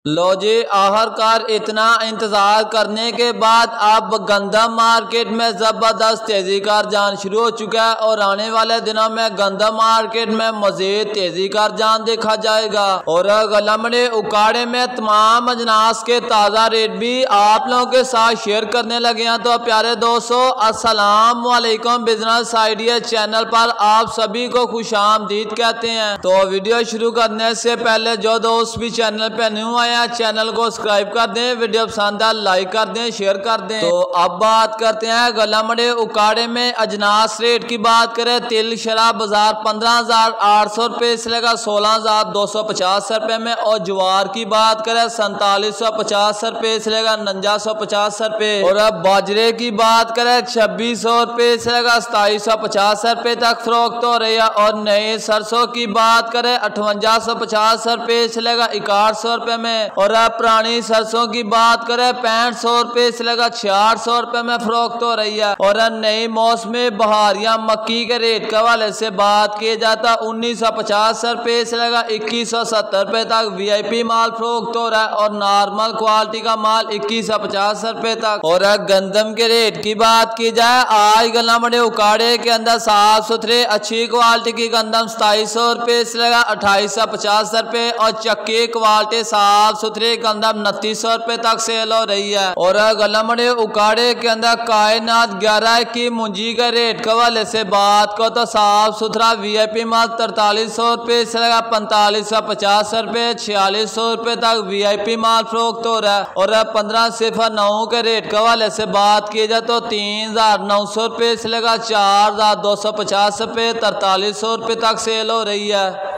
लो जी, आखिरकार इतना इंतजार करने के बाद अब गंदम मार्केट में जबरदस्त तेजी का रुझान शुरू हो चुका है और आने वाले दिनों में गंदम मार्केट में मजीद तेजी का रुझान देखा जाएगा। और गलमड़े उकाड़े में तमाम अजनास के ताज़ा रेट भी आप लोगों के साथ शेयर करने लगे हैं। तो प्यारे दोस्तों, अस्सलाम वालेकुम, बिजनेस आइडिया चैनल पर आप सभी को खुशामदीद कहते हैं। तो वीडियो शुरू करने से पहले जो दोस्त भी चैनल पे न्यू आए चैनल को सब्सक्राइब कर दें, वीडियो पसंद है लाइक कर दें, शेयर कर दें। तो अब बात करते हैं गलमड़े उकाड़े में अजनास रेट की बात करें। तिल शराब बाजार 15,800 रुपए से लेकर 16,250 रुपए में, और ज्वार की बात करें 4750 रुपए से लेकर 4950 रुपए, और अब बाजरे की बात करें 2600 रुपए से लेकर 2750 रुपए तक फरोख्त हो रही है। और नए सरसों की बात करें 5850 रुपए से लेकर 6100 रुपए में, और अब पुरानी सरसों की बात करें 6500 रुपए से लेकर 6600 रुपए में फरोख्त हो रही है। और नई मौसमी बहार या मक्की के रेट के हवाले से बात की जाता 1950 रुपए से लेकर 2170 रुपए तक VIP माल फरोख्त हो रहा है, और नॉर्मल क्वालिटी का माल 2150 रुपए तक। और गंदम के रेट की बात की जाए, आज गलमड़े उकाड़े के अंदर साफ सुथरे अच्छी क्वालिटी की गंदम 2700 रुपए से लेकर 2850 रुपए, और चक्की क्वालिटी साफ सुथरे गंदम 2900 रुपए तक सेल हो रही है। और गलमड़े उकाड़े के अंदर कायनात 11 की मुंजी के रेट के हवाले से बात को तो साफ सुथरा VIP माल 4300 रुपए से लेकर 4550 रुपए 4600 रुपए तक VIP माल फरोख्त हो रहा है। और 1509 के रेट के हवाले से बात की जाए तो 3900 रुपए से लेकर 4250 रुपए 4300 रुपए तक सेल हो रही है।